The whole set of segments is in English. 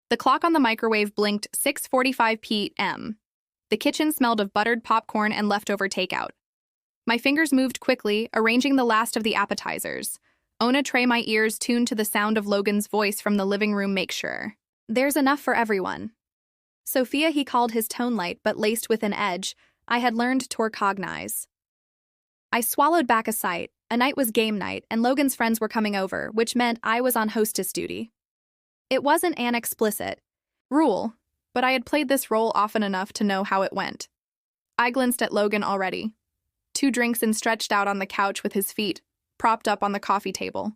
The clock on the microwave blinked 6:45 p.m. The kitchen smelled of buttered popcorn and leftover takeout. My fingers moved quickly, arranging the last of the appetizers. On a tray, my ears tuned to the sound of Logan's voice from the living room. Make sure. There's enough for everyone. Sophia, he called, his tone light but laced with an edge I had learned to recognize. I swallowed back a sigh. A night was game night, and Logan's friends were coming over, which meant I was on hostess duty. It wasn't an explicit rule, but I had played this role often enough to know how it went. I glanced at Logan already. 2 drinks and stretched out on the couch with his feet propped up on the coffee table.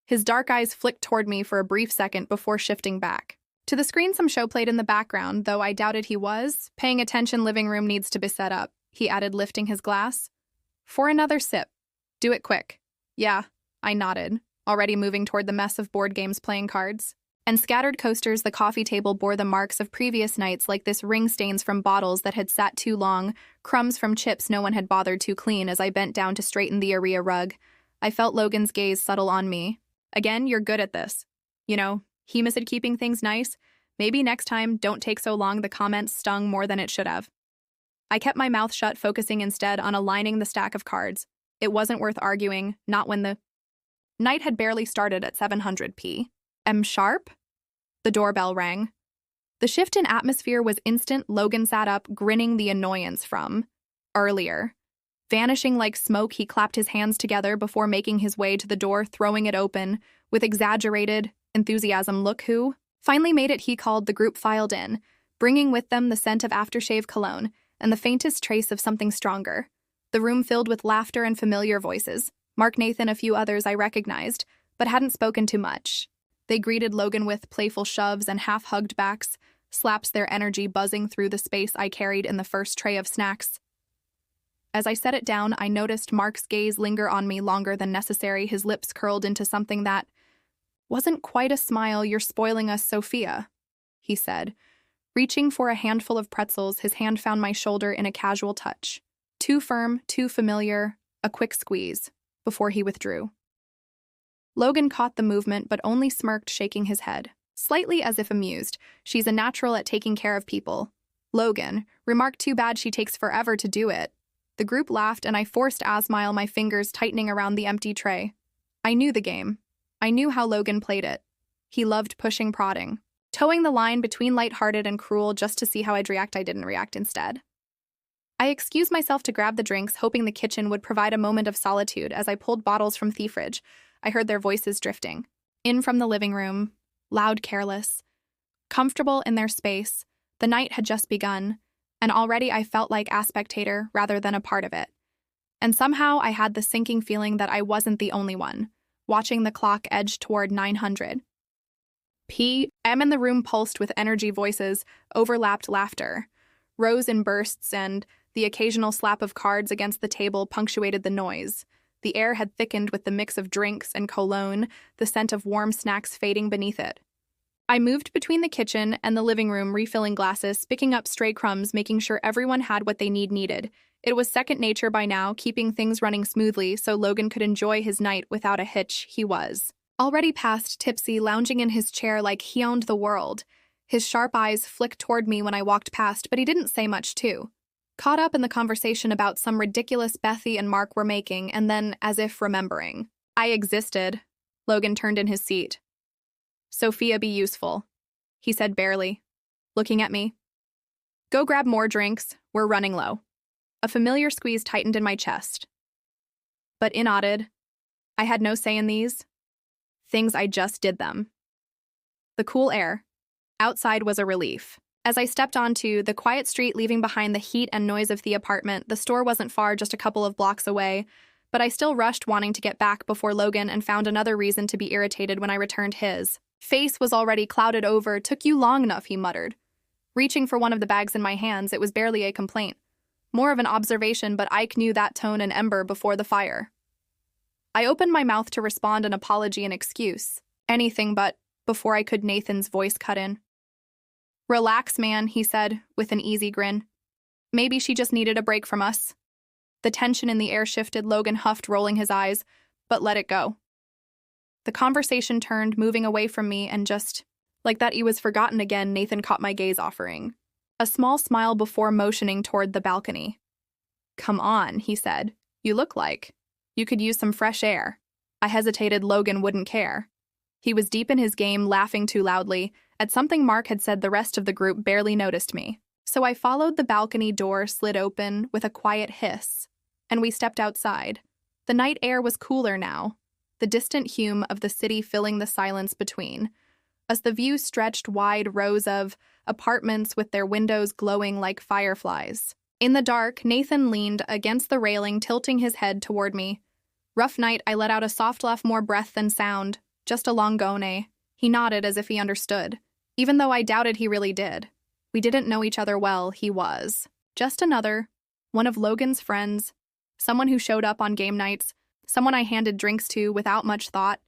His dark eyes flicked toward me for a brief second before shifting back. To the screen, some show played in the background, though I doubted he was. Paying attention, living room needs to be set up, he added, lifting his glass. For another sip. Do it quick. Yeah, I nodded, already moving toward the mess of board games, playing cards. And scattered coasters. The coffee table bore the marks of previous nights, like this, ring stains from bottles that had sat too long, crumbs from chips no one had bothered to clean. As I bent down to straighten the area rug, I felt Logan's gaze settle on me. Again, you're good at this. You know, he missed keeping things nice. Maybe next time, don't take so long. The comment stung more than it should have. I kept my mouth shut, focusing instead on aligning the stack of cards. It wasn't worth arguing, not when the night had barely started at 700 p.m. sharp. The doorbell rang. The shift in atmosphere was instant. Logan sat up, grinning the annoyance from earlier. Vanishing like smoke, he clapped his hands together before making his way to the door, throwing it open with exaggerated enthusiasm. Look who finally made it, he called. The group filed in, bringing with them the scent of aftershave cologne and the faintest trace of something stronger. The room filled with laughter and familiar voices. Mark, Nathan, a few others I recognized, but hadn't spoken to much. They greeted Logan with playful shoves and half-hugged backs, slaps, their energy buzzing through the space I carried in the first tray of snacks. As I set it down, I noticed Mark's gaze linger on me longer than necessary, his lips curled into something that wasn't quite a smile. You're spoiling us, Sophia, he said. Reaching for a handful of pretzels, his hand found my shoulder in a casual touch. Too firm, too familiar, a quick squeeze, before he withdrew. Logan caught the movement but only smirked, shaking his head, slightly as if amused. She's a natural at taking care of people. Logan remarked, too bad she takes forever to do it. The group laughed and I forced a smile, my fingers tightening around the empty tray. I knew the game. I knew how Logan played it. He loved pushing, prodding, towing the line between lighthearted and cruel just to see how I'd react. I didn't react instead. I excused myself to grab the drinks, hoping the kitchen would provide a moment of solitude. As I pulled bottles from the fridge, I heard their voices drifting in from the living room, loud, careless, comfortable in their space. The night had just begun, and already I felt like a spectator rather than a part of it. And somehow I had the sinking feeling that I wasn't the only one, watching the clock edge toward 900 p.m. in the room pulsed with energy. Voices, overlapped laughter, rose in bursts, and the occasional slap of cards against the table punctuated the noise. The air had thickened with the mix of drinks and cologne, the scent of warm snacks fading beneath it. I moved between the kitchen and the living room, refilling glasses, picking up stray crumbs, making sure everyone had what they needed. It was second nature by now, keeping things running smoothly so Logan could enjoy his night without a hitch. He was already past tipsy, lounging in his chair like he owned the world. His sharp eyes flicked toward me when I walked past, but he didn't say much too. Caught up in the conversation about some ridiculous Bethy and Mark were making, and then, as if remembering I existed, Logan turned in his seat. Sophia, be useful, he said barely, looking at me. Go grab more drinks, we're running low. A familiar squeeze tightened in my chest. But inaudited, I had no say in these things, I just did them. The cool air outside was a relief. As I stepped onto the quiet street, leaving behind the heat and noise of the apartment, the store wasn't far, just a couple of blocks away, but I still rushed, wanting to get back before Logan, and found another reason to be irritated when I returned. His face was already clouded over. Took you long enough, he muttered. Reaching for one of the bags in my hands, it was barely a complaint. More of an observation, but Ike knew that tone and ember before the fire. I opened my mouth to respond, an apology, an excuse. Anything but, before I could, Nathan's voice cut in. Relax, man, he said, with an easy grin. Maybe she just needed a break from us. The tension in the air shifted. Logan huffed, rolling his eyes, but let it go. The conversation turned, moving away from me and just Like that he was forgotten again, Nathan caught my gaze, offering a small smile before motioning toward the balcony. "Come on," he said. "You look like you could use some fresh air." I hesitated. Logan wouldn't care. He was deep in his game, laughing too loudly. At something Mark had said, the rest of the group barely noticed me. So I followed the balcony door, slid open with a quiet hiss, and we stepped outside. The night air was cooler now, the distant hum of the city filling the silence between. As the view stretched wide, rows of apartments with their windows glowing like fireflies. In the dark, Nathan leaned against the railing, tilting his head toward me. "Rough night," I let out a soft laugh, more breath than sound. "Just a long gone." He nodded as if he understood, even though I doubted he really did. We didn't know each other well. He was just another, one of Logan's friends, someone who showed up on game nights, someone I handed drinks to without much thought,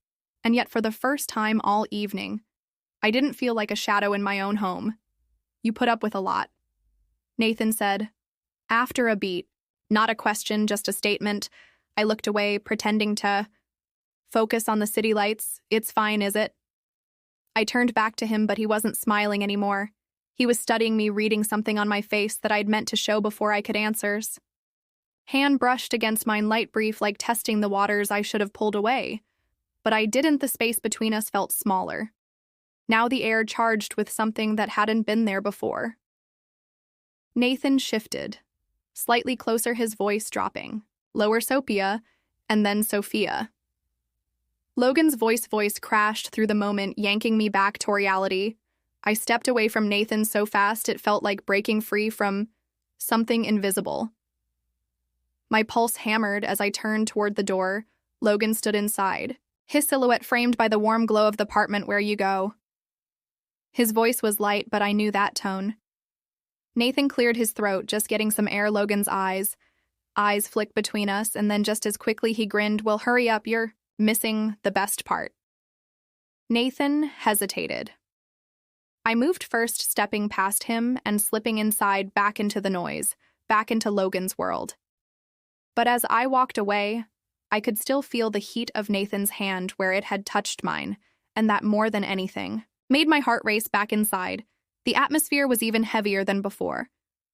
and yet for the first time all evening, I didn't feel like a shadow in my own home. "You put up with a lot," Nathan said. After a beat, not a question, just a statement, I looked away, pretending to focus on the city lights. "It's fine, is it?" I turned back to him, but he wasn't smiling anymore. He was studying me, reading something on my face that I'd meant to show before I could answer. Hand brushed against mine, light brief, like testing the waters. I should have pulled away, but I didn't. The space between us felt smaller. Now the air charged with something that hadn't been there before. Nathan shifted, slightly closer, his voice dropping. Lower, Sophia, and then Sophia. Logan's voice crashed through the moment, yanking me back to reality. I stepped away from Nathan so fast it felt like breaking free from something invisible. My pulse hammered as I turned toward the door. Logan stood inside, his silhouette framed by the warm glow of the apartment. "Where you go?" His voice was light, but I knew that tone. Nathan cleared his throat, just getting some air. Logan's eyes flicked between us, and then just as quickly he grinned. "Well, hurry up, you're missing the best part." Nathan hesitated. I moved first, stepping past him and slipping inside, back into the noise, back into Logan's world. But as I walked away, I could still feel the heat of Nathan's hand where it had touched mine, and that, more than anything, made my heart race back inside. The atmosphere was even heavier than before.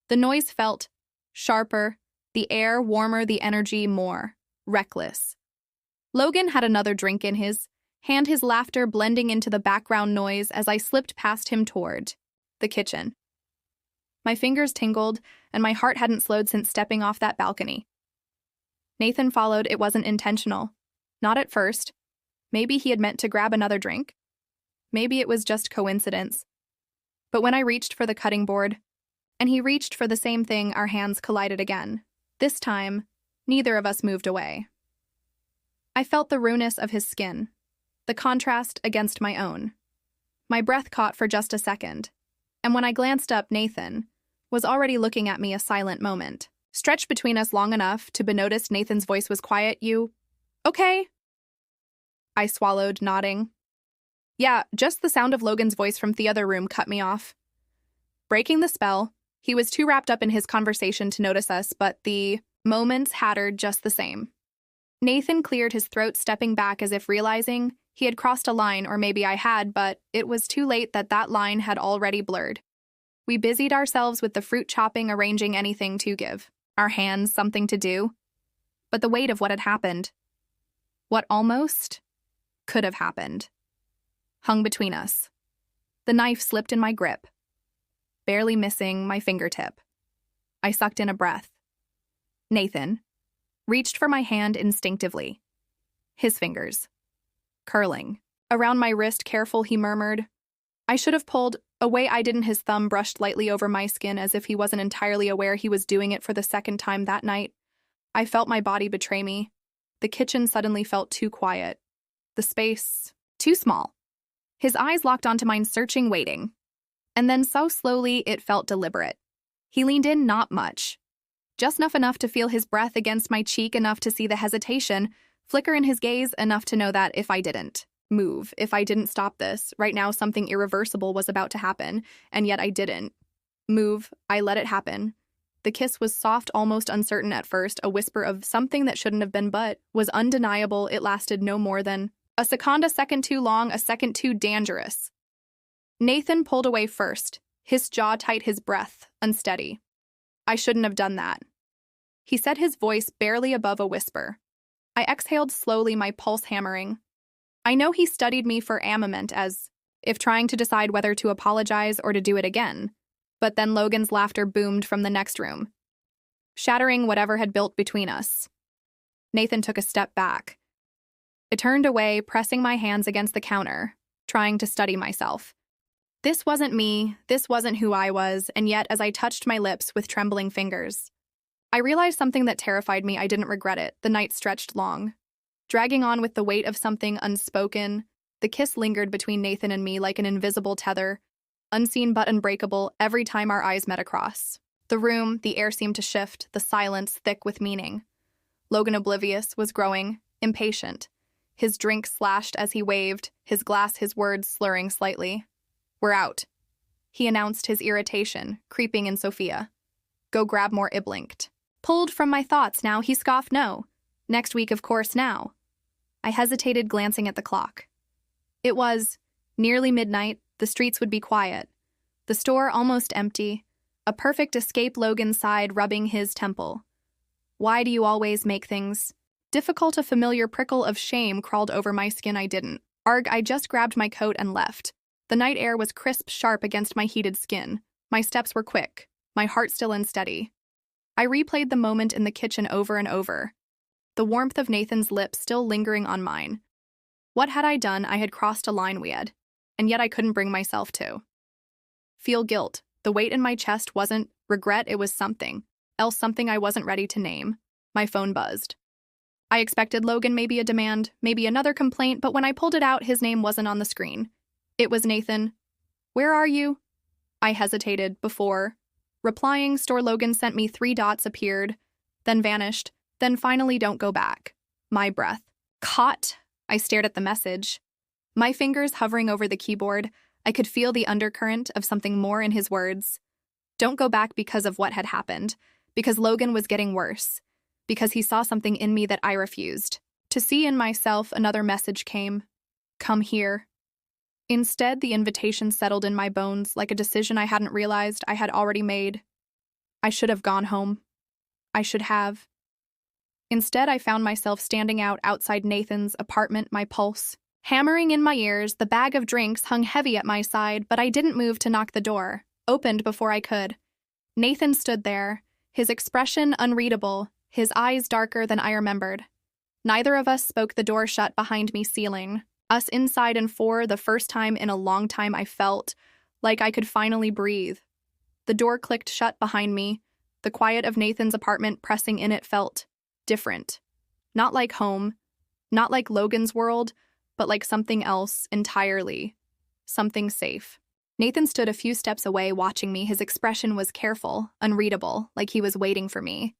The noise felt sharper, the air warmer, the energy more reckless. Logan had another drink in his hand, his laughter blending into the background noise as I slipped past him toward the kitchen. My fingers tingled, and my heart hadn't slowed since stepping off that balcony. Nathan followed. It wasn't intentional. Not at first. Maybe he had meant to grab another drink. Maybe it was just coincidence. But when I reached for the cutting board, and he reached for the same thing, our hands collided again. This time, neither of us moved away. I felt the rawness of his skin, the contrast against my own. My breath caught for just a second, and when I glanced up, Nathan was already looking at me. A silent moment stretched between us, long enough to be noticed. Nathan's voice was quiet. "You okay?" I swallowed, nodding. "Yeah," just the sound of Logan's voice from the other room cut me off. Breaking the spell, he was too wrapped up in his conversation to notice us, but the moments hattered just the same. Nathan cleared his throat, stepping back as if realizing he had crossed a line, or maybe I had, but it was too late. That line had already blurred. We busied ourselves with the fruit chopping, arranging anything to give our hands something to do. But the weight of what had happened, what almost could have happened, hung between us. The knife slipped in my grip, barely missing my fingertip. I sucked in a breath. Nathan reached for my hand instinctively, his fingers curling around my wrist. "Careful," he murmured. I should have pulled away. I didn't. His thumb brushed lightly over my skin as if he wasn't entirely aware he was doing it for the second time that night. I felt my body betray me. The kitchen suddenly felt too quiet. The space too small. His eyes locked onto mine, searching, waiting. And then so slowly it felt deliberate. He leaned in, not much. Just enough to feel his breath against my cheek, enough to see the hesitation flicker in his gaze, enough to know that if I didn't move, if I didn't stop this, right now something irreversible was about to happen, and yet I didn't move. I let it happen. The kiss was soft, almost uncertain at first, a whisper of something that shouldn't have been but was undeniable. It lasted no more than a second too long, a second too dangerous. Nathan pulled away first, his jaw tight, his breath unsteady. I shouldn't have done that, he said, his voice barely above a whisper. I exhaled slowly, my pulse hammering. I know he studied me for armament, as if trying to decide whether to apologize or to do it again. But then Logan's laughter boomed from the next room, shattering whatever had built between us. Nathan took a step back. I turned away, pressing my hands against the counter, trying to steady myself. This wasn't me, this wasn't who I was, and yet as I touched my lips with trembling fingers, I realized something that terrified me. I didn't regret it. The night stretched long, dragging on with the weight of something unspoken. The kiss lingered between Nathan and me like an invisible tether, unseen but unbreakable every time our eyes met across. The room, the air seemed to shift, the silence thick with meaning. Logan, oblivious, was growing, impatient. His drink slashed as he waved, his glass, his words slurring slightly. We're out, he announced, his irritation creeping in Sophia. Go grab more, I blinked. Pulled from my thoughts now, he scoffed. No. Next week, of course, now. I hesitated, glancing at the clock. It was nearly midnight. The streets would be quiet. The store almost empty. A perfect escape, Logan sighed, rubbing his temple. Why do you always make things difficult? A familiar prickle of shame crawled over my skin. I didn't arg. I just grabbed my coat and left. The night air was crisp, sharp against my heated skin. My steps were quick, my heart still unsteady. I replayed the moment in the kitchen over and over, the warmth of Nathan's lips still lingering on mine. What had I done? I had crossed a line and yet I couldn't bring myself to feel guilt. The weight in my chest wasn't regret, it was something else, something I wasn't ready to name. My phone buzzed. I expected Logan, maybe a demand, maybe another complaint, but when I pulled it out, his name wasn't on the screen. It was Nathan. Where are you? I hesitated before replying. Store. Logan sent me 3 dots, appeared, then vanished, then finally don't go back. My breath caught. I stared at the message, my fingers hovering over the keyboard. I could feel the undercurrent of something more in his words. Don't go back because of what had happened, because Logan was getting worse, because he saw something in me that I refused to see in myself. Another message came. Come here. Instead, the invitation settled in my bones like a decision I hadn't realized I had already made. I should have gone home. I should have. Instead, I found myself standing outside Nathan's apartment, my pulse hammering in my ears. The bag of drinks hung heavy at my side, but I didn't move to knock. The door opened before I could. Nathan stood there, his expression unreadable, his eyes darker than I remembered. Neither of us spoke. The door shut behind me, sealing us inside, and for the first time in a long time, I felt like I could finally breathe. The door clicked shut behind me, the quiet of Nathan's apartment pressing in. It felt different. Not like home, not like Logan's world, but like something else entirely. Something safe. Nathan stood a few steps away, watching me. His expression was careful, unreadable, like he was waiting for me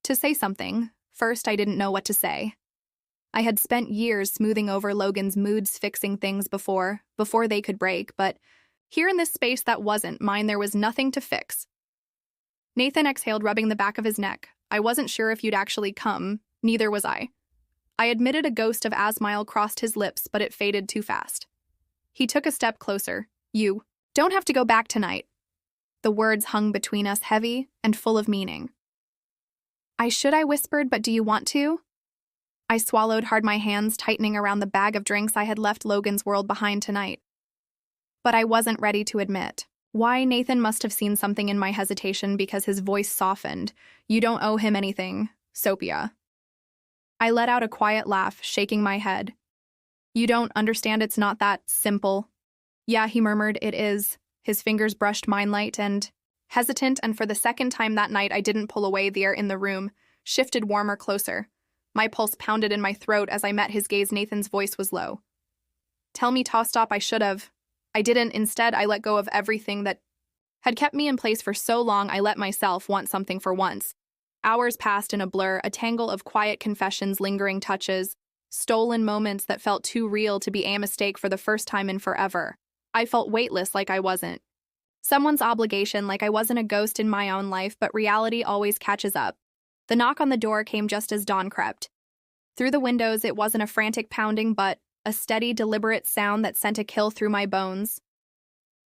to say something. First, I didn't know what to say. I had spent years smoothing over Logan's moods, fixing things before they could break, but here in this space that wasn't mine, there was nothing to fix. Nathan exhaled, rubbing the back of his neck. I wasn't sure if you'd actually come, neither was I. I admitted. A ghost of a smile crossed his lips, but it faded too fast. He took a step closer. You don't have to go back tonight. The words hung between us, heavy and full of meaning. I whispered, but do you want to? I swallowed hard, my hands tightening around the bag of drinks. I had left Logan's world behind tonight. But I wasn't ready to admit. Why? Nathan must have seen something in my hesitation, because his voice softened. You don't owe him anything, Sophia. I let out a quiet laugh, shaking my head. You don't understand, it's not that simple. Yeah, he murmured, it is. His fingers brushed mine light and hesitant, and for the second time that night I didn't pull away. The air in the room shifted warmer, closer. My pulse pounded in my throat as I met his gaze. Nathan's voice was low. Tell me to stop. I should have. I didn't. Instead, I let go of everything that had kept me in place for so long. I let myself want something for once. Hours passed in a blur, a tangle of quiet confessions, lingering touches, stolen moments that felt too real to be a mistake. For the first time in forever, I felt weightless, like I wasn't someone's obligation, like I wasn't a ghost in my own life. But reality always catches up. The knock on the door came just as dawn crept through the windows. It wasn't a frantic pounding, but a steady, deliberate sound that sent a chill through my bones.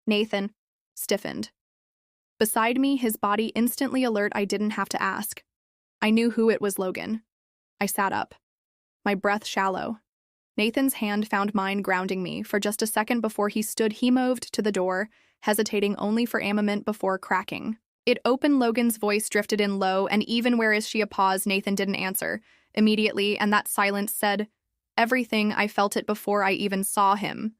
Nathan stiffened. Beside me, his body instantly alert. I didn't have to ask. I knew who it was. Logan. I sat up, my breath shallow. Nathan's hand found mine, grounding me. For just a second before he stood, he moved to the door, hesitating only for a moment before cracking. It opened. Logan's voice drifted in low, and even where is she a pause, Nathan didn't answer immediately, and that silence said everything. I felt it before I even saw him.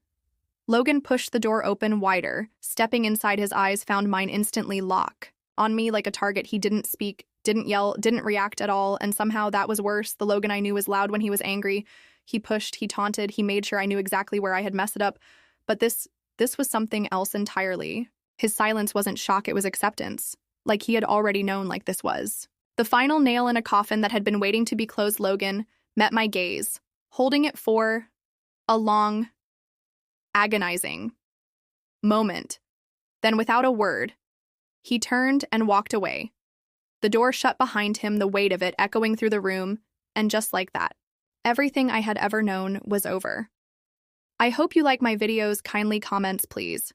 Logan pushed the door open wider. Stepping inside, his eyes found mine, instantly lock on me like a target. He didn't speak, didn't yell, didn't react at all, and somehow that was worse. The Logan I knew was loud when he was angry. He pushed, he taunted, he made sure I knew exactly where I had messed it up. But this was something else entirely. His silence wasn't shock, it was acceptance. Like he had already known like this was the final nail in a coffin that had been waiting to be closed. Logan met my gaze, holding it for a long, agonizing moment. Then, without a word, he turned and walked away. The door shut behind him, the weight of it echoing through the room, and just like that, everything I had ever known was over. I hope you like my videos. Kindly comments, please.